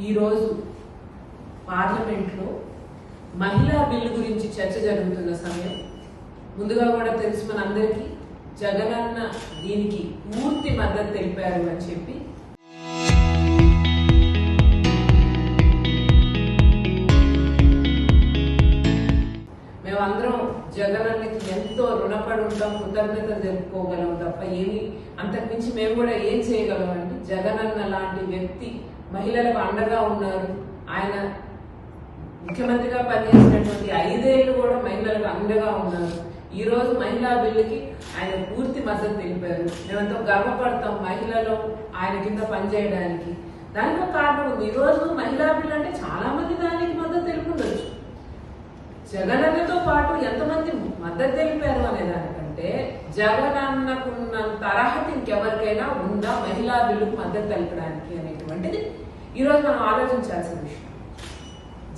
ఈరోజు పార్లమెంట్లో మహిళా బిల్లు గురించి చర్చ జరుగుతున్న సమయం. ముందుగా కూడా తెలుసు మనందరికీ జగనన్న దీనికి పూర్తి మద్దతు తెలిపారు అని చెప్పి. మేమందరం జగనన్నకి ఎంతో రుణపడి ఉంటాం, కృతజ్ఞతలు తెలుపుకోగలం తప్ప ఏమి అంతకుమించి మేము కూడా ఏం చేయగలం అండి. జగనన్న లాంటి వ్యక్తి మహిళలకు అండగా ఉన్నారు. ఆయన ముఖ్యమంత్రిగా పనిచేసినటువంటి 5 ఏళ్ళు కూడా మహిళలకు అండగా ఉన్నారు. ఈ రోజు మహిళా బిల్లుకి ఆయన పూర్తి మద్దతు తెలిపారు. మేమెంతో గర్వపడతాం మహిళలు ఆయన కింద పనిచేయడానికి. దానికి ఒక కారణం ఉంది. ఈ రోజు మహిళా బిల్లు అంటే చాలా మంది దానికి మద్దతు తెలుపుండొచ్చు. జగనన్నతో పాటు ఎంతమంది మద్దతు తెలిపారు అనే దానికంటే జగనన్నకున్నంత అర్హత ఇంకెవరికైనా ఉందా మహిళా బిల్లుకు మద్దతు తెలపడానికి అనేటువంటిది ఈరోజు మనం ఆలోచించాల్సిన విషయం.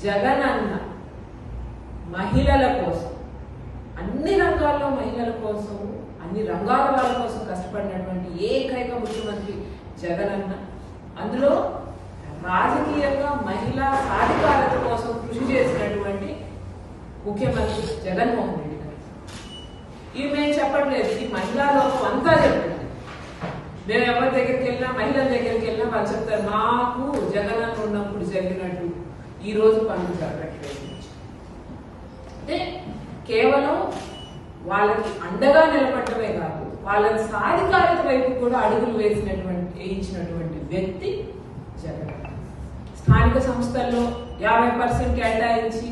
జగనన్న మహిళల కోసం, అన్ని రంగాల్లో మహిళల కోసం, అన్ని రంగాల వాళ్ళ కోసం కష్టపడినటువంటి ఏకైక ముఖ్యమంత్రి జగనన్న. అందులో రాజకీయంగా మహిళా సాధికారత కోసం కృషి చేసినటువంటి ముఖ్యమంత్రి జగన్మోహన్ రెడ్డి గారు. ఇవి మేము చెప్పట్లేదు, ఇది మహిళా లోకం అంతా చెప్తుంది. మేము ఎవరి దగ్గరికి వెళ్ళినా, మహిళల దగ్గరికి వెళ్ళినా వాళ్ళు చెప్తారు, మాకు జగనన్న ఉన్నప్పుడు జరిగినట్టు ఈ రోజు పనులు జరగట్లేదు. అంటే కేవలం వాళ్ళకి అండగా నిలబడటమే కాదు, వాళ్ళని సాధికారత వైపు కూడా అడుగులు వేయించినటువంటి వ్యక్తి జగన్. స్థానిక సంస్థల్లో 50% కేటాయించి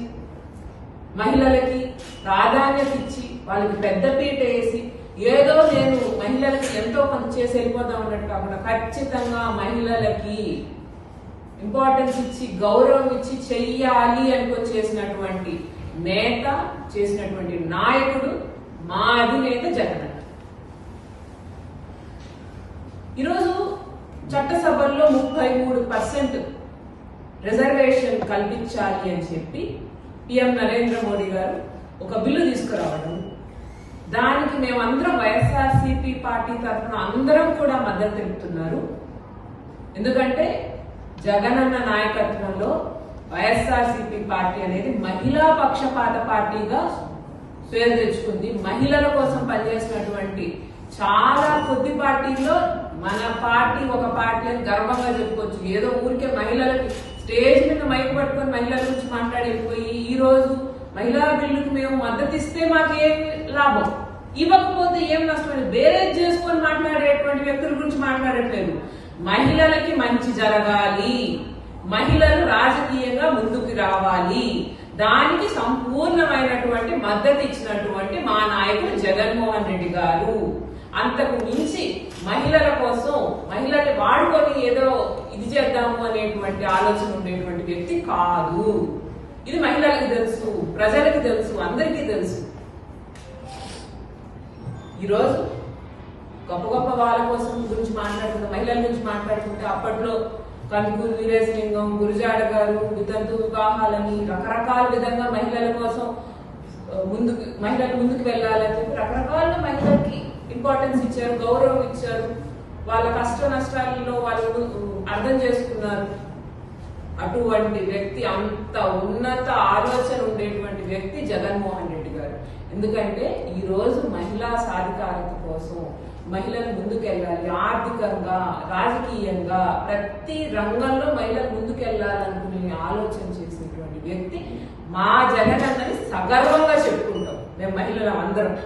మహిళలకి ప్రాధాన్యత ఇచ్చి వాళ్ళకి పెద్దపీట వేసి ఏదో నేను మహిళలకి ఎంతో కొంత చేసి వెళ్ళిపోతాం అన్నట్టు కాకుండా ఖచ్చితంగా మహిళలకి ఇంపార్టెన్స్ ఇచ్చి గౌరవం ఇచ్చి చెయ్యాలి అనుకొని చేసినటువంటి నేత, చేసినటువంటి నాయకుడు మా అధినేత జగన్. ఈరోజు చట్టసభల్లో 33% రిజర్వేషన్ కల్పించాలి అని చెప్పి పిఎం నరేంద్ర మోడీ గారు ఒక బిల్లు తీసుకురావడం, దానికి మేమందరం వైఎస్ఆర్సీపీ పార్టీ తరఫున అందరం కూడా మద్దతు తెలుపుతున్నారు. ఎందుకంటే జగనన్న నాయకత్వంలో వైఎస్ఆర్సీపీ పార్టీ అనేది మహిళా పక్షపాత పార్టీగా పేరు తెచ్చుకుంది. మహిళల కోసం పనిచేసినటువంటి చాలా కొద్ది పార్టీల్లో మన పార్టీ ఒక పార్టీ అని గర్వంగా చెప్పుకోవచ్చు. ఏదో ఊరికే మహిళలకి స్టేజ్ మీద మైక్ పట్టుకొని మహిళల గురించి మాట్లాడేపోయి ఈ రోజు మహిళా బిల్లుకు మేము మద్దతు ఇస్తే మాకేం లాభం, ఇవ్వకపోతే ఏం నష్టం, బేరేజ్ చేసుకొని మాట్లాడేటువంటి వ్యక్తుల గురించి మాట్లాడట్లేదు. మహిళలకి మంచి జరగాలి, మహిళలు రాజకీయంగా ముందుకు రావాలి, దానికి సంపూర్ణమైనటువంటి మద్దతు ఇచ్చినటువంటి మా నాయకుడు జగన్మోహన్ రెడ్డి గారు. అంతకు మించి మహిళల కోసం మహిళల్ని వాడుకొని ఏదో ఇది చేద్దాము అనేటువంటి ఆలోచన ఉండేటువంటి వ్యక్తి కాదు. ఇది మహిళలకు తెలుసు, ప్రజలకు తెలుసు, అందరికీ తెలుసు. ఈరోజు గొప్ప గొప్ప వాళ్ళ కోసం గురించి మాట్లాడుకుంటే, మహిళల గురించి మాట్లాడుకుంటే అప్పట్లో కందుకూరు వీరేశలింగం, గురుజాడ గారు వితంతు వివాహాలని రకరకాల విధంగా మహిళల కోసం మహిళలు ముందుకు వెళ్ళాలని చెప్పి రకరకాల మహిళలకి ఇంపార్టెన్స్ ఇచ్చారు, గౌరవం ఇచ్చారు, వాళ్ళ కష్ట నష్టాలలో వాళ్ళు అర్థం చేసుకున్నారు. అటువంటి వ్యక్తి, అంత ఉన్నత ఆలోచన ఉండేటువంటి వ్యక్తి జగన్మోహన్ రెడ్డి గారు. ఎందుకంటే ఈ రోజు మహిళా సాధికారత కోసం మహిళలు ముందుకెళ్ళాలి, ఆర్థికంగా, రాజకీయంగా ప్రతి రంగంలో మహిళలు ముందుకెళ్లాలనుకునే ఆలోచన చేసినటువంటి వ్యక్తి మా జగన్ అన్నది సగర్వంగా చెప్పుకుంటాం మేము మహిళలు అందరం.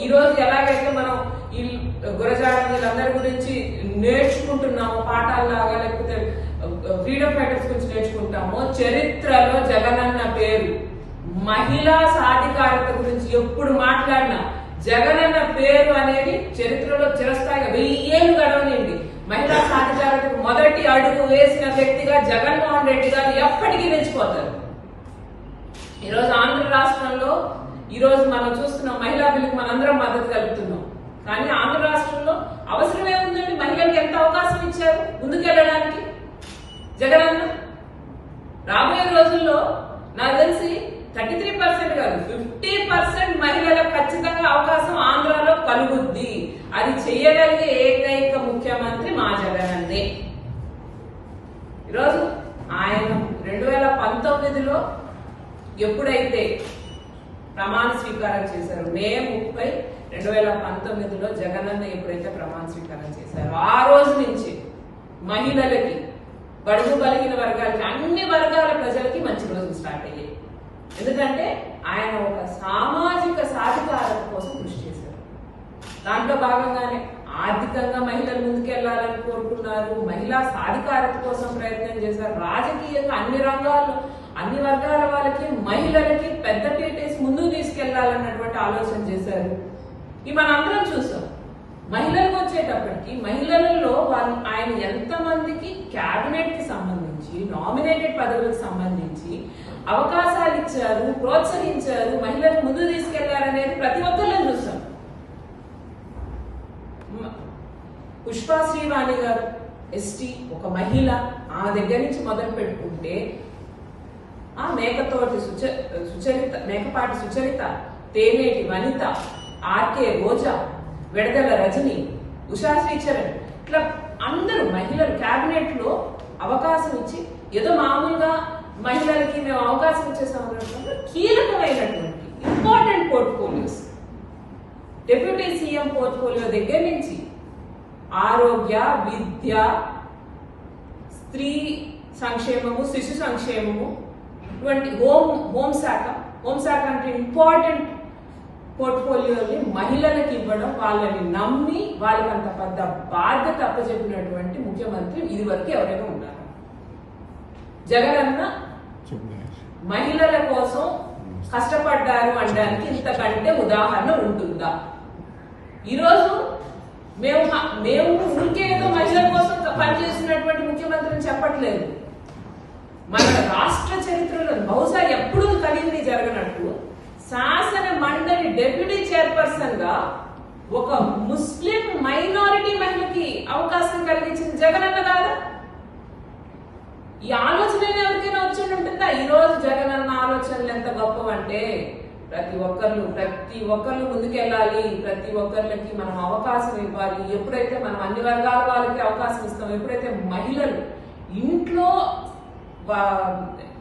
ఈ రోజు ఎలాగైతే మనం ఈ గురజాడ వీళ్ళందరి గురించి నేర్చుకుంటున్నామో పాఠాలలాగా, లేకపోతే ఫ్రీడమ్ ఫైటర్స్ గురించి నేర్చుకుంటామో, చరిత్రలో జగనన్న పేరు, మహిళా సాధికారత గురించి ఎప్పుడు మాట్లాడినా జగనన్న పేరు అనేది చరిత్రలో చిరస్థాయిగా 1000 ఏళ్ళు గడవనింది. మహిళా సాధికారతకు మొదటి అడుగు వేసిన వ్యక్తిగా జగన్మోహన్ రెడ్డి గారు ఎప్పటికీ నిలిచిపోతారు. ఈరోజు ఆంధ్ర రాష్ట్రంలో ఈరోజు మనం చూస్తున్నాం మహిళా బిల్లుకి మనందరం మద్దతు కలుపుతున్నాం. కానీ ఆంధ్ర రాష్ట్రంలో అవసరం ఏముందండి? మహిళలకు ఎంత అవకాశం ఇచ్చారు ముందుకెళ్ళడానికి జగనన్న? రాబోయే రోజుల్లో నాకు తెలిసి 33% కాదు 50% మహిళలకు ఖచ్చితంగా అవకాశం ఆంధ్రాలో కలుగుద్ది. అది చెయ్యగలిగే ఏకైక ముఖ్యమంత్రి మా జగనన్నే. ఈరోజు ఆయన 2019లో ఎప్పుడైతే ప్రమాణ స్వీకారం చేశారు, మే 30, 2019లో జగనన్న ఎప్పుడైతే ప్రమాణ స్వీకారం చేశారో ఆ రోజు నుంచి మహిళలకి, బడుగు బలిగిన వర్గాలకి, అన్ని వర్గాల ప్రజలకి మంచి రోజులు స్టార్ట్ అయ్యాయి. ఎందుకంటే ఆయన ఒక సామాజిక సాధికారత కోసం కృషి చేశారు. దాంట్లో భాగంగానే ఆర్థికంగా మహిళలు ముందుకెళ్లాలని కోరుకున్నారు, మహిళా సాధికారత కోసం ప్రయత్నం చేశారు, రాజకీయంగా అన్ని వర్గాల వాళ్ళకి, మహిళలకి పెద్ద పీటేసి ముందుకు తీసుకెళ్లాలన్నటువంటి ఆలోచన చేశారు. ఇవి మనం అందరం చూసాం. మహిళలకు వచ్చేటప్పటికి మహిళలలో ఆయన ఎంతమందికి క్యాబినెట్ కి సంబంధించి, నామినేటెడ్ పదవులకు సంబంధించి అవకాశాలు ఇచ్చారు, ప్రోత్సహించారు, మహిళలు ముందు తీసుకెళ్లారనేది ప్రతి ఒక్కరిలో చూసాం. పుష్ప శ్రీవాణి గారు ఎస్టీ, ఒక మహిళ, ఆమె దగ్గర నుంచి మొదలు పెట్టుకుంటే ఆ మేకపాటి సుచరిత, తేనేటి వనిత, ఆర్కే రోజా, విడదల రజని, ఉషా శ్రీచరణ్, ఇట్లా అందరూ మహిళలు క్యాబినెట్ లో అవకాశం ఇచ్చి ఏదో మామూలుగా మహిళలకి మేము అవకాశం ఇచ్చే సందర్భంలో కీలకమైనటువంటి important portfolios, deputy CM portfolio దగ్గర నుంచి ఆరోగ్య, విద్య, స్త్రీ సంక్షేమము, శిశు సంక్షేమము, ఇటువంటి హోంశాఖ అంటే ఇంపార్టెంట్ పోర్ట్ఫోలియోని మహిళలకు ఇవ్వడం, వాళ్ళని నమ్మి వాళ్ళకి అంత పెద్ద బాధ్యత అప్పచెప్పినటువంటి ముఖ్యమంత్రి ఇది వరకు ఎవరైనా ఉన్నారు? జగనన్న మహిళల కోసం కష్టపడ్డారు అనడానికి ఇంతకంటే ఉదాహరణ ఉంటుందా? ఈరోజు మేము ఊరికే ఏదో మహిళల కోసం పనిచేసినటువంటి ముఖ్యమంత్రిని చెప్పట్లేదు. మన రాష్ట్ర చరిత్రలో బహుశా ఎప్పుడూ కలిగింది జరగనట్టు శాసన మండలి డెప్యూటీ చైర్పర్సన్ గా ఒక ముస్లిం మైనారిటీ మహిళకి అవకాశం కలిగించింది జగనన్న కాదా? ఈ ఆలోచన ఎవరికైనా వచ్చి ఉంటుందా? ఈ రోజు జగనన్న ఆలోచనలు ఎంత గొప్పవంటే ప్రతి ఒక్కరు ముందుకెళ్ళాలి, ప్రతి ఒక్కరికి మనం అవకాశం ఇవ్వాలి. ఎప్పుడైతే మనం అన్ని వర్గాల వాళ్ళకి అవకాశం ఇస్తాం, ఎప్పుడైతే మహిళలు ఇంట్లో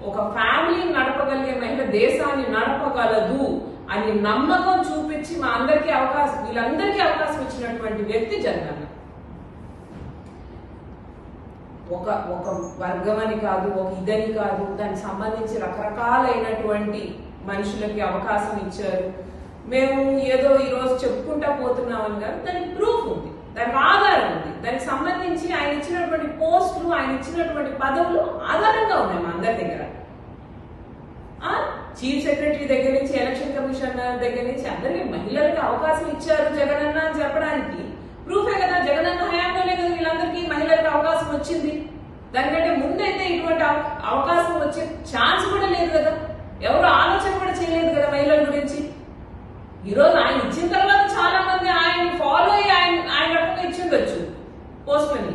ఒక ఫ్యామిలీని నడపగలిగే మహిళ దేశాన్ని నడపగలదు అని నమ్మకం చూపించి వీళ్ళందరికీ అవకాశం ఇచ్చినటువంటి వ్యక్తి జగనన్న. ఒక వర్గం అని కాదు, ఒక ఇదని కాదు, దానికి సంబంధించి రకరకాలైనటువంటి మనుషులకి అవకాశం ఇచ్చారు. మేము ఏదో ఈ రోజు చెప్పుకుంటా పోతున్నామని కాదు, దానికి ప్రూఫ్ ఉంది, దానికి ఆధారం ఉంది. దానికి సంబంధించి ఆయన ఇచ్చినటువంటి పోస్టులు, ఆయన ఇచ్చినటువంటి పదవులు ఆధారంగా ఉన్నాయి మా అందరి దగ్గర. చీఫ్ సెక్రటరీ దగ్గర నుంచి, ఎలక్షన్ కమిషనర్ దగ్గర నుంచి అందరికి మహిళలకు అవకాశం ఇచ్చారు జగనన్న అని చెప్పడానికి ప్రూఫే కదా. జగనన్న హయాంలోనే కదా వీళ్ళందరికీ మహిళలకు అవకాశం వచ్చింది. దానికంటే ముందైతే ఇటువంటి అవకాశం వచ్చే ఛాన్స్ కూడా లేదు కదా, ఎవరు ఆలోచన కూడా చేయలేదు కదా మహిళల గురించి. ఈరోజు ఆయన ఇచ్చిన తర్వాత చాలా మంది ఆయన్ని ఫాలో అయ్యి ఆయన రకంగా ఇచ్చిండొచ్చు పోస్టులని,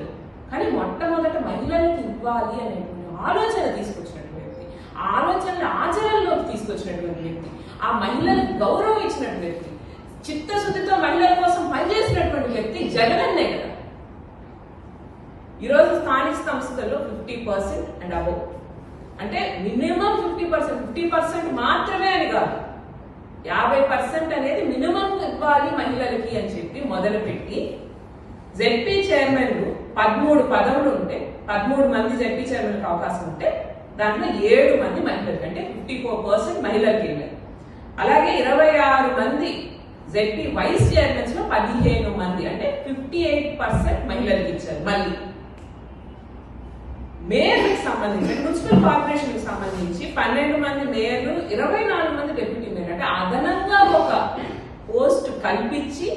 కానీ మొట్టమొదట మహిళలకు ఇవ్వాలి అనేటువంటి ఆలోచన తీసుకొచ్చినటువంటి వ్యక్తి, ఆ ఆలోచనలు ఆచరణలోకి తీసుకొచ్చినటువంటి వ్యక్తి, ఆ మహిళలకు గౌరవం ఇచ్చినటువంటి వ్యక్తి, చిత్తశుద్ధితో మహిళల కోసం పనిచేసినటువంటి వ్యక్తి జగనన్నే కదా. ఈరోజు స్థానిక సంస్థల్లో 50% అండ్ అబోవ్ అంటే మినిమం 50% మాత్రమే అని కాదు, 50% అనేది మినిమం ఇవ్వాలి మహిళలకి అని చెప్పి మొదలుపెట్టి జెడ్పీ చైర్మన్లు 13 పదవులు ఉంటే 13 మంది జెడ్పీ చైర్మన్లకు అవకాశం ఉంటే దాంట్లో 7 మంది మహిళలకి, అంటే 54% మహిళలకి వెళ్ళారు. అలాగే 26 మంది జెడ్పీ వైస్ చైర్మన్స్ లో 15 మంది అంటే 58% మహిళలకు ఇచ్చారు. మళ్ళీ మేయర్లకు సంబంధించి, మున్సిపల్ కార్పొరేషన్ కి సంబంధించి 12 మంది మేయర్లు, 24 మంది డిప్యూటీ మేయర్, అంటే అదనంగా ఒక పోస్ట్ కల్పించి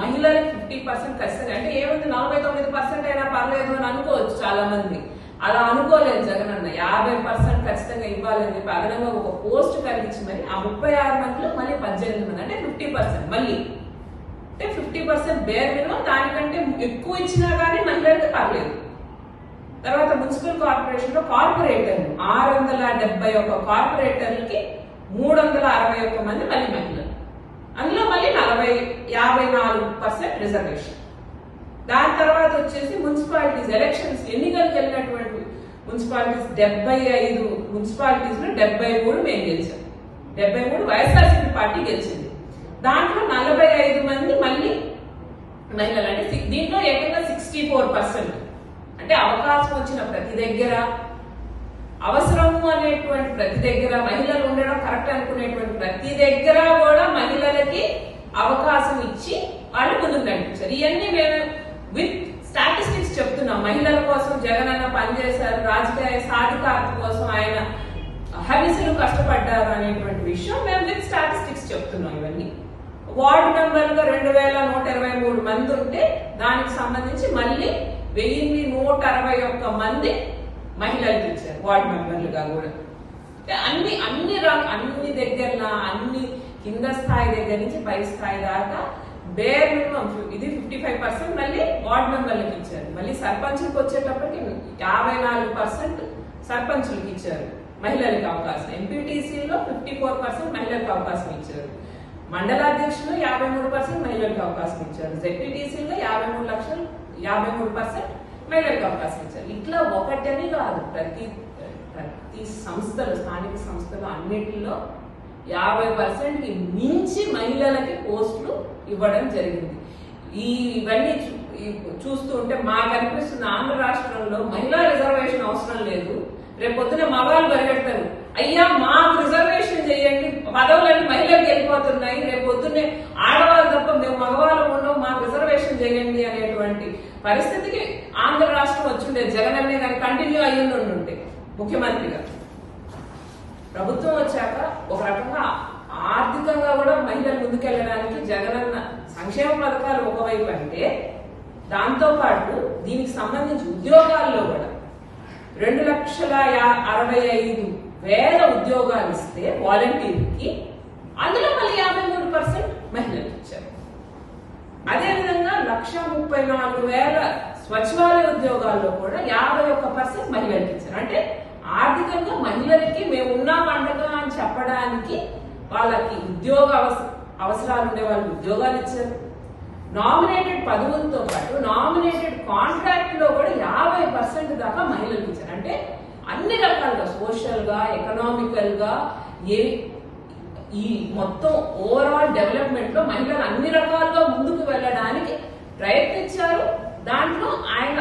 మహిళలకు 50% ఖచ్చితంగా, అంటే ఏముంది 49% అయినా పర్లేదు అని అనుకోవచ్చు చాలా మంది. అలా అనుకోలేదు జగనన్న, 50% ఖచ్చితంగా ఇవ్వాలని చెప్పి అదనంగా ఒక పోస్ట్ కలిగించి మరి ఆ 36 మందిలో మళ్ళీ 18 మంది అంటే 50%. మళ్ళీ అంటే 50% బేర్ మినిమం, దానికంటే ఎక్కువ ఇచ్చినా కానీ మహిళలకు పర్లేదు. తర్వాత మున్సిపల్ కార్పొరేషన్ లో కార్పొరేటర్లు 671 కార్పొరేటర్లకి 361 మంది మళ్ళీ మహిళలు, అందులో మళ్ళీ 54% రిజర్వేషన్. దాని తర్వాత వచ్చేసి మున్సిపాలిటీస్ ఎలక్షన్స్ ఎన్నికలకు వెళ్ళినటువంటి మున్సిపాలిటీస్ 75 మున్సిపాలిటీస్ లో 73 మేము గెలిచాం. 73 వైఎస్ఆర్సీపీ పార్టీ గెలిచింది. దాంట్లో 45 మంది మళ్ళీ మహిళలు. అంటే దీంట్లో ఏకంగా 64%. అంటే అవకాశం వచ్చిన ప్రతి దగ్గర, అవసరము అనేటువంటి ప్రతి దగ్గర, మహిళలు ఉండడం కరెక్ట్ అనుకునేటువంటి ప్రతి దగ్గర కూడా మహిళలకి అవకాశం ఇచ్చి వాళ్ళు ముందుకు నడిపించారు. ఇవన్నీ మేము విత్ స్టాటిస్టిక్స్ చెప్తున్నాం. మహిళల కోసం జగనన్న పనిచేశారు, రాజకీయ సాధికారత కోసం ఆయన హవిసులు కష్టపడ్డారు అనేటువంటి విషయం మేము విత్ స్టాటిస్టిక్స్ చెప్తున్నాం. ఇవన్నీ వార్డు మెంబర్లుగా 2123 మంది ఉంటే దానికి సంబంధించి మళ్ళీ 1161 మంది మహిళలకు ఇచ్చారు వార్డు మెంబర్లుగా కూడా. అన్ని దగ్గర అన్ని కింద స్థాయి దగ్గర నుంచి పై స్థాయి దాకా బేర్ మినిమం ఇది 55% మళ్ళీ వార్డు మెంబర్లకు ఇచ్చారు. మళ్ళీ సర్పంచులకు వచ్చేటప్పటికి 54% సర్పంచులకు ఇచ్చారు మహిళలకు అవకాశం. ఎంపీటీసీలో 54% మహిళలకు అవకాశం ఇచ్చారు. మండలాధ్యక్షులు 53% మహిళలకు అవకాశం ఇచ్చారు. జెడ్పీటీసీలో 53% మహిళలకు అవకాశం ఇచ్చారు. ఇట్లా ఒకటని కాదు, ప్రతి సంస్థలు, స్థానిక సంస్థలు అన్నిటిలో 50%కి మించి మహిళలకి పోస్టులు ఇవ్వడం జరిగింది. ఇవన్నీ చూస్తూ ఉంటే మాకు అనిపిస్తుంది, ఆంధ్ర రాష్ట్రంలో మహిళా రిజర్వేషన్ అవసరం లేదు. రేపు పొద్దున మగవాళ్ళు పరిగెడతారు, అయ్యా మాకు రిజర్వేషన్ చేయండి, పదవులన్నీ మహిళలకు వెళ్ళిపోతున్నాయి, రేపు పొద్దున్నే ఆడవాళ్ళు తప్ప మేము మగవాళ్ళు ఉండవు, మాకు రిజర్వేషన్ చేయండి అనేటువంటి పరిస్థితికి ఆంధ్ర రాష్ట్రం వచ్చిండేది. జగన్ అనే కానీ కంటిన్యూ అయ్యింది ఉంటే ముఖ్యమంత్రిగా. ప్రభుత్వం వచ్చాక ఒక రకంగా ఆర్థికంగా కూడా మహిళలు ముందుకెళ్ళడానికి జగనన్న సంక్షేమ పథకాలు ఒకవైపు అంటే, దాంతో పాటు దీనికి సంబంధించి ఉద్యోగాల్లో కూడా 2,65,000 ఉద్యోగాలు ఇస్తే వాలంటీర్కి, అందులో మళ్ళీ 53% మహిళలు ఇచ్చారు. అదేవిధంగా 1,34,000 సచివాలయ ఉద్యోగాల్లో కూడా 51% మహిళలకు ఇచ్చారు. అంటే ఆర్థికంగా మహిళలకి మేము ఉన్నాం అండగా అని చెప్పడానికి వాళ్ళకి ఉద్యోగ అవసరాలు ఉండే వాళ్ళకి ఉద్యోగాలు ఇచ్చారు. నామినేటెడ్ పదవులతో పాటు నామినేటెడ్ కాంట్రాక్ట్ లో కూడా 50% దాకా మహిళలకు ఇచ్చారు. అంటే అన్ని రకాలుగా సోషల్ గా, ఎకనామికల్ గా, ఈ మొత్తం ఓవరాల్ డెవలప్మెంట్ లో మహిళలు అన్ని రకాలుగా ముందుకు వెళ్ళడానికి ప్రయత్నించారు. దాంట్లో ఆయన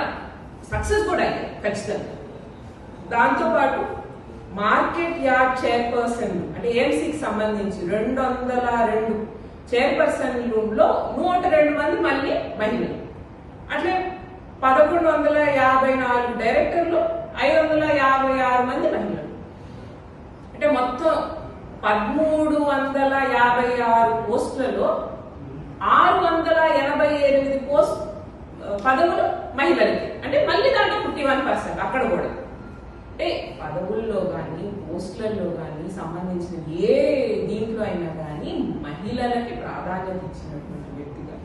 సక్సెస్ కూడా అయ్యారు ఖచ్చితంగా. దాంతో పాటు మార్కెట్ యార్డ్ చైర్పర్సన్ అంటే ఏఎంసీకి సంబంధించి 202 చైర్పర్సన్లో 102 మంది మళ్ళీ మహిళలు. అట్లే 1154 డైరెక్టర్లు, 556 మంది మహిళలు. అంటే మొత్తం 1356 పోస్టులలో 688 పదవులు మహిళలకి. అంటే మళ్ళీ దాంట్లో 51% అక్కడ కూడా. అంటే పదవుల్లో కానీ, పోస్టులలో కానీ సంబంధించిన ఏ దీంట్లో అయినా కానీ మహిళలకి ప్రాధాన్యత ఇచ్చినటువంటి వ్యక్తిగా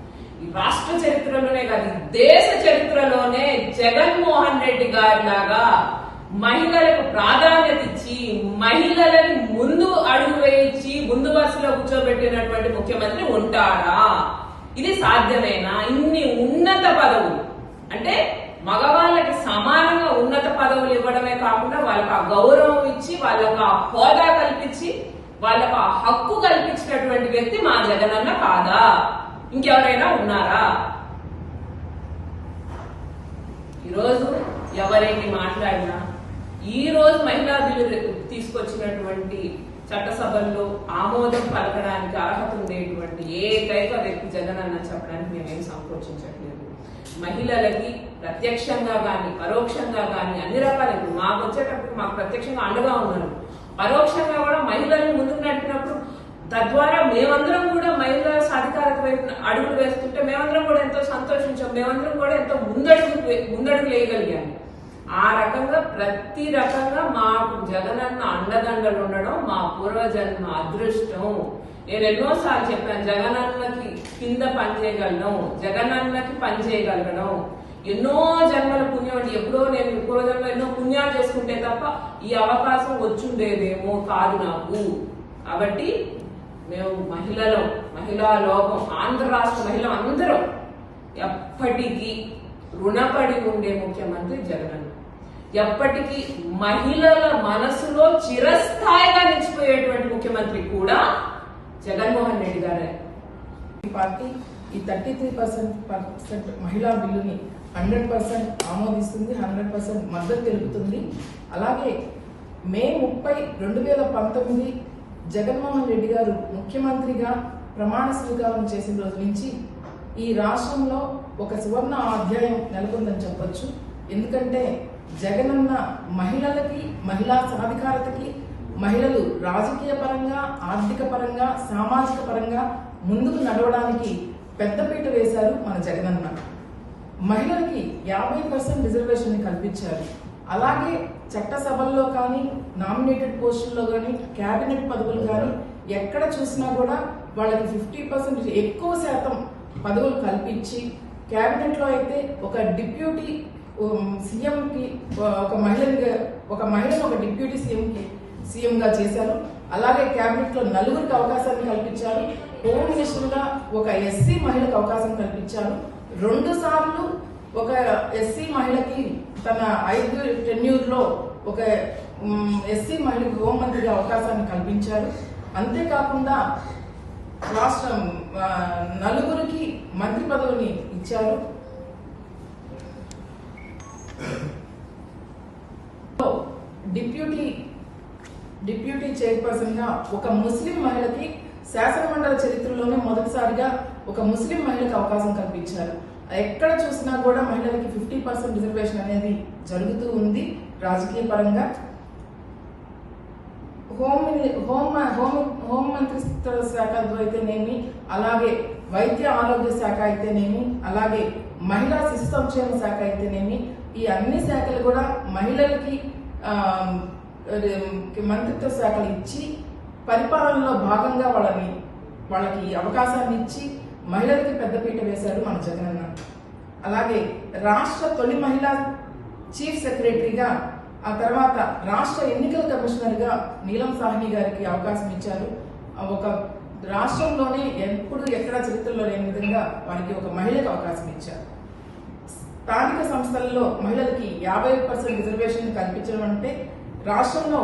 ఈ రాష్ట్ర చరిత్రలోనే కాదు, దేశ చరిత్రలోనే జగన్మోహన్ రెడ్డి గారి లాగా మహిళలకు ప్రాధాన్యత ఇచ్చి మహిళలని ముందు అడుగు వేయించి ముందు వరుసలో కూర్చోబెట్టినటువంటి ముఖ్యమంత్రి ఉంటారా? ఇది సాధ్యమేనా? ఇన్ని ఉన్నత పదవులు అంటే మగవాళ్ళకి సమానంగా ఉన్నత పదవులు ఇవ్వడమే కాకుండా వాళ్ళకి ఆ గౌరవం ఇచ్చి, వాళ్ళకు ఆ హోదా కల్పించి, వాళ్ళకు ఆ హక్కు కల్పించినటువంటి వ్యక్తి మా జగనన్న కాదా? ఇంకెవరైనా ఉన్నారా? ఈరోజు ఎవరైనా మాట్లాడినా, ఈ రోజు మహిళా బిల్లు తీసుకొచ్చినటువంటి చట్టసభల్లో ఆమోదం పలకడానికి అర్హత ఉండేటువంటి ఏకైక వ్యక్తి జగనన్న చెప్పడానికి మేమేం సంకోచించట్లేదు. మహిళలకి ప్రత్యక్షంగా కానీ పరోక్షంగా కానీ అన్ని రకాల, మాకు వచ్చేటప్పుడు మాకు ప్రత్యక్షంగా అండగా ఉన్నారు, పరోక్షంగా కూడా మహిళల్ని ముందుకు నడిపినప్పుడు తద్వారా మేమందరం కూడా మహిళా సాధికారత వైపు అడుగులు వేస్తుంటే మేమందరం కూడా ఎంతో సంతోషించాం, మేమందరం కూడా ఎంతో ముందడుగు వేయగలిగాము. ఆ రకంగా ప్రతి రకంగా మాకు జగనన్న అండదండలు ఉండడం మా పూర్వజన్మ అదృష్టం. నేను ఎన్నోసార్లు చెప్పాను, జగనన్నకి కింద పనిచేయగలను, జగనన్నకి పనిచేయగలగడం ఎన్నో జన్మల పుణ్యం అంటే ఎప్పుడో నేను పూర్వజన్మ ఎన్నో పుణ్యాలు చేసుకుంటే తప్ప ఈ అవకాశం వచ్చుండేదేమో కాదు నాకు. కాబట్టి మేము మహిళలు, మహిళా లోకం, ఆంధ్ర రాష్ట్ర మహిళలు అందరం ఎప్పటికీ రుణపడి ఉండే ముఖ్యమంత్రి జగనన్న. ఎప్పటికీ మహిళల మనసులో చిరస్థాయిగా నిలిచిపోయేటువంటి ముఖ్యమంత్రి కూడా జగన్మోహన్ రెడ్డి గారే. ఈ పార్టీ ఈ 33% మహిళా బిల్లుని 100% ఆమోదిస్తుంది, 100% మద్దతు తెలుపుతుంది. అలాగే మే 30, 2019 జగన్మోహన్ రెడ్డి గారు ముఖ్యమంత్రిగా ప్రమాణ స్వీకారం చేసిన రోజు నుంచి ఈ రాష్ట్రంలో ఒక సువర్ణ అధ్యాయం నెలకొందని చెప్పొచ్చు. ఎందుకంటే జగనన్న మహిళలకి, మహిళా సాధికారతకి, మహిళలు రాజకీయ పరంగా, ఆర్థిక పరంగా, సామాజిక పరంగా ముందుకు నడవడానికి పెద్దపీట వేశారు మన జగనన్న. మహిళలకి 50% రిజర్వేషన్ కల్పించారు. అలాగే చట్టసభల్లో కానీ, నామినేటెడ్ పోస్టుల్లో కానీ, క్యాబినెట్ పదవులు కానీ ఎక్కడ చూసినా కూడా వాళ్ళకి 50% ఎక్కువ శాతం పదవులు కల్పించి, క్యాబినెట్లో అయితే ఒక డిప్యూటీ సీఎంకి ఒక మహిళను ఒక డిప్యూటీ సీఎంగా చేశారు. అలాగే క్యాబినెట్లో 4 అవకాశాన్ని కల్పించారు. హోమ్ మినిస్టర్గా ఒక ఎస్సీ మహిళకు అవకాశం కల్పించారు. 2 సార్లు ఒక ఎస్సీ మహిళకి తన 5 టెన్యూర్లో ఒక ఎస్సీ మహిళకి హోంమంత్రిగా అవకాశాన్ని కల్పించారు. అంతేకాకుండా రాష్ట్రం 4 మంత్రి పదవిని ఇచ్చారు. డిప్యూటీ చైర్పర్సన్ గా ఒక ముస్లిం మహిళకి శాసనమండలి చరిత్రలోనే మొదటిసారిగా ఒక ముస్లిం మహిళకి అవకాశం కల్పించారు. ఎక్కడ చూసినా కూడా మహిళలకి 50% రిజర్వేషన్ అనేది జరుగుతూ ఉంది రాజకీయ పరంగా. హోం మంత్రిత్వ శాఖలో అయితేనేమి, అలాగే వైద్య ఆరోగ్య శాఖ అయితేనేమి, అలాగే మహిళా శిశు సంక్షేమ శాఖ అయితేనేమి, ఈ అన్ని శాఖలు కూడా మహిళలకి మంత్రిత్వ శాఖలు ఇచ్చి పరిపాలనలో భాగంగా వాళ్ళకి అవకాశాన్ని ఇచ్చి మహిళలకి పెద్దపీట వేశారు మన జగనన్న. అలాగే రాష్ట్ర తొలి మహిళా చీఫ్ సెక్రటరీగా, ఆ తర్వాత రాష్ట్ర ఎన్నికల కమిషనర్గా నీలం సాహ్ని గారికి అవకాశం ఇచ్చారు. ఒక రాష్ట్రంలోనే ఎక్కడా చరిత్రలో లేని విధంగా వారికి ఒక మహిళకు అవకాశం ఇచ్చారు. స్థానిక సంస్థలలో మహిళలకి 50% రిజర్వేషన్ కల్పించడం అంటే, రాష్ట్రంలో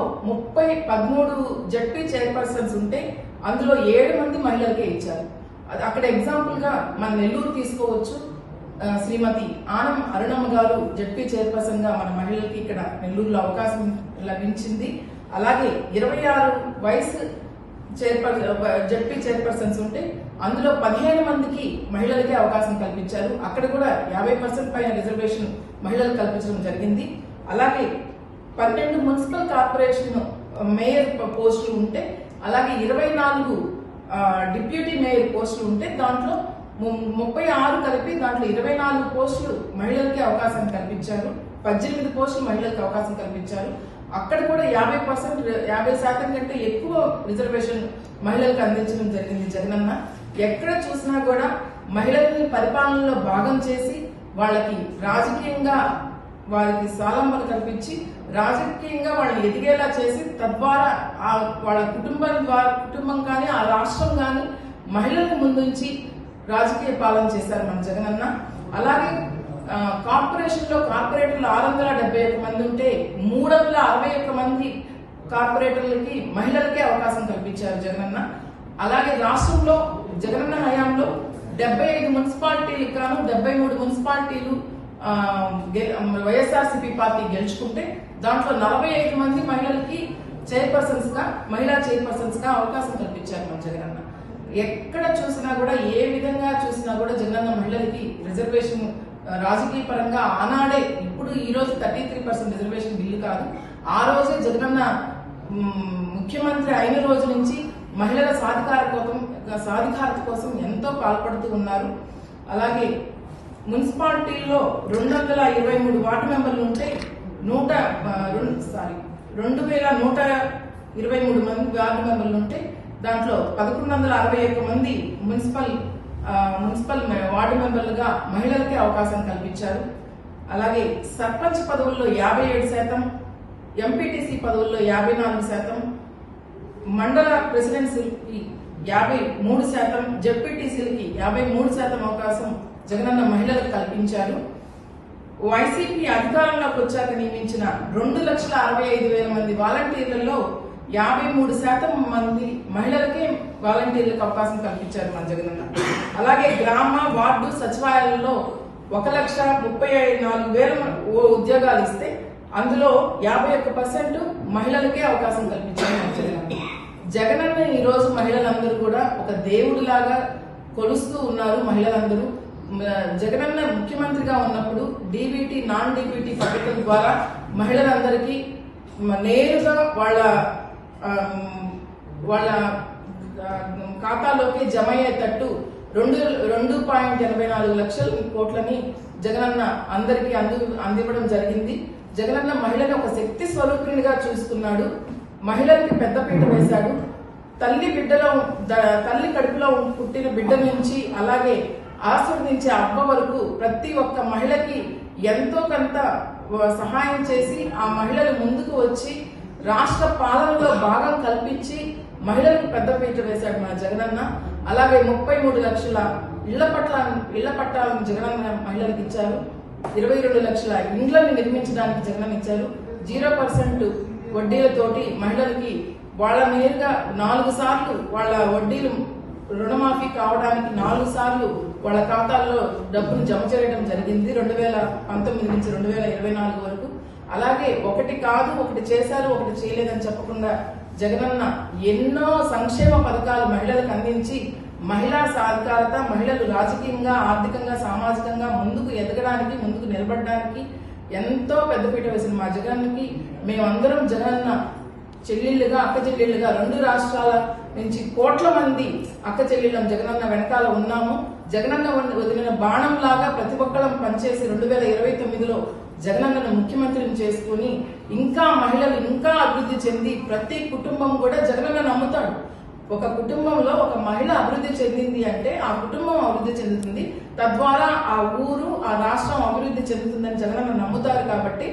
13 జడ్పీ చైర్పర్సన్స్ ఉంటే అందులో 7 మంది మహిళలకే ఇచ్చారు. అక్కడ ఎగ్జాంపుల్ గా మన నెల్లూరు తీసుకోవచ్చు. శ్రీమతి ఆనం అరుణమ్మ గారు జడ్పీ చైర్పర్సన్ గా మన మహిళలకి ఇక్కడ నెల్లూరులో అవకాశం లభించింది. అలాగే 26 వయసు జడ్పీ చైర్పర్సన్స్ ఉంటే అందులో 15 మందికి మహిళలకే అవకాశం కల్పించారు. అక్కడ కూడా 50% పైన రిజర్వేషన్ మహిళలకు కల్పించడం జరిగింది. అలాగే 12 మున్సిపల్ కార్పొరేషన్ మేయర్ పోస్టులు ఉంటే, అలాగే 24 డిప్యూటీ మేయర్ పోస్టులు ఉంటే దాంట్లో 36 కలిపి దాంట్లో 24 పోస్టులు మహిళలకి అవకాశం కల్పించారు. 18 పోస్టులు మహిళలకు అవకాశం కల్పించారు. అక్కడ కూడా 50% కంటే ఎక్కువ రిజర్వేషన్ మహిళలకు అందించడం జరిగింది జగనన్న. ఎక్కడ చూసినా కూడా మహిళల్ని పరిపాలనలో భాగం చేసి వాళ్ళకి రాజకీయంగా వారికి స్వాలంబన కల్పించి రాజకీయంగా వాళ్ళని ఎదిగేలా చేసి తద్వారా వాళ్ళ కుటుంబం కానీ ఆ రాష్ట్రం కానీ మహిళలకు ముందుంచి రాజకీయ పాలన చేశారు మన జగనన్న. అలాగే కార్పొరేటర్లు 671 మంది ఉంటే 361 మంది కార్పొరేటర్లకి మహిళలకే అవకాశం కల్పించారు జగనన్న. అలాగే రాష్ట్రంలో జగనన్న హయాంలో 75 మున్సిపాలిటీలకు గాను 73 మున్సిపాలిటీలు వైఎస్ఆర్సీపీ పార్టీ గెలుచుకుంటే దాంట్లో 45 మంది మహిళలకి మహిళా చైర్పర్సన్స్ గా అవకాశం కల్పించారు మన జగనన్న. ఎక్కడ చూసినా కూడా, ఏ విధంగా చూసినా కూడా జగనన్న మహిళలకి రిజర్వేషన్ రాజకీయ పరంగా ఆనాడే, ఇప్పుడు ఈ రోజు 33% రిజర్వేషన్ బిల్లు కాదు, ఆ రోజే జగనన్న ముఖ్యమంత్రి అయిన రోజు నుంచి మహిళల సాధికారత కోసం ఎంతో పాల్పడుతూ ఉన్నారు. అలాగే మున్సిపాలిటీల్లో 223 వార్డు మెంబర్లు ఉంటే 2123 మంది వార్డు మెంబర్లు ఉంటే దాంట్లో 1161 మంది మున్సిపల్ వార్డు మెంబర్లుగా మహిళలకే అవకాశం కల్పించారు. అలాగే సర్పంచ్ పదవుల్లో 57%, ఎంపీటీసీ పదవుల్లో 54%, మండల ప్రెసిడెన్సీకి 53%, జెడ్పీటీసీలకి 53% అవకాశం జగనన్న మహిళలకు కల్పించారు. వైసీపీ అధికారంలోకి వచ్చాక నియమించిన 2,65,000 మంది వాలంటీర్లలో 53% మంది మహిళలకే వాలంటీర్లకు అవకాశం కల్పించారు మన జగనన్న. అలాగే గ్రామ వార్డు సచివాలయాల్లో 1,34,000 ఉద్యోగాలు ఇస్తే అందులో 51% మహిళలకే అవకాశం కల్పించారు మన జగనన్న. జగనన్న ఈ రోజు మహిళలందరూ కూడా ఒక దేవుడిలాగా కొలుస్తూ ఉన్నారు. మహిళలందరూ జగనన్న ముఖ్యమంత్రిగా ఉన్నప్పుడు డీబీటీ నాన్ డీబీటీ పథకం ద్వారా మహిళలందరికీ నేరుగా వాళ్ళ ఖాతాలోకి జమ అయ్యేటట్టు 2.84 లక్షల కోట్లని జగనన్న అందరికీ అందివ్వడం జరిగింది. జగనన్న మహిళని ఒక శక్తి స్వరూపిణిగా చూస్తున్నాడు. మహిళలకి పెద్దపీట వేశాడు. తల్లి కడుపులో పుట్టిన బిడ్డ నుంచి అలాగే ఆశీర్వదించే అబ్బ వరకు ప్రతి ఒక్క మహిళకి ఎంతో కొంత సహాయం చేసి ఆ మహిళలు ముందుకు వచ్చి రాష్ట్ర పాలనలో భాగం కల్పించి మహిళలకు పెద్దపీట వేశాడు మన జగనన్న. అలాగే 33 లక్షల ఇళ్ల పట్టాలను జగనన్న మహిళలకు ఇచ్చారు. 22 లక్షల ఇండ్లను నిర్మించడానికి జగనన్న ఇచ్చారు. 0% వడ్డీలతోటి మహిళలకి వాళ్ళ నేరుగా 4 సార్లు వాళ్ళ వడ్డీలు రుణమాఫీ కావడానికి 4 సార్లు వాళ్ళ ఖాతాల్లో డబ్బును జమ చేయడం జరిగింది 2019 నుంచి 2024 వరకు. అలాగే ఒకటి కాదు ఒకటి చేశారు ఒకటి చేయలేదని చెప్పకుండా జగనన్న ఎన్నో సంక్షేమ పథకాలు మహిళలకు అందించి మహిళా సాధికారత, మహిళలు రాజకీయంగా ఆర్థికంగా సామాజికంగా ముందుకు ఎదగడానికి ముందుకు నిలబడడానికి ఎంతో పెద్దపీట వేసిన మా జగన్కి మేమందరం జగనన్న చెల్లెళ్ళుగా అక్క చెల్లెళ్ళుగా 2 రాష్ట్రాల నుంచి కోట్ల మంది అక్క చెల్లెళ్ళం జగనన్న వెనకాల ఉన్నాము. జగనన్న వదిలిన బాణం లాగా ప్రతి ఒక్కళ్ళం పనిచేసి 2029లో జగనన్నను ముఖ్యమంత్రిని చేసుకుని ఇంకా మహిళలు ఇంకా అభివృద్ధి చెంది ప్రతి కుటుంబం కూడా జగనన్న నమ్ముతాడు. ఒక కుటుంబంలో ఒక మహిళ అభివృద్ధి చెందింది అంటే ఆ కుటుంబం అభివృద్ధి చెందుతుంది, తద్వారా ఆ ఊరు ఆ రాష్ట్రం అభివృద్ధి చెందుతుందని జగనన్న నమ్ముతారు. కాబట్టి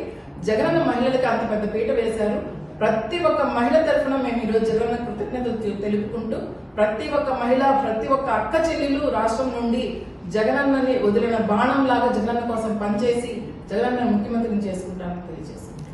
జగనన్న మహిళలకు అంత పెద్ద పీట వేశారు. ప్రతి ఒక్క మహిళ తరఫున మేము ఈరోజు జగనన్న కృతజ్ఞతలు తెలుపుకుంటూ ప్రతి ఒక్క మహిళ ప్రతి ఒక్క అక్క చెల్లెలు రాష్ట్రం నుండి జగనన్నని వదిలిన బాణం లాగా జగనన్న కోసం పనిచేసి జగనన్న ముఖ్యమంత్రిని చేసుకుంటామని తెలియజేస్తాం.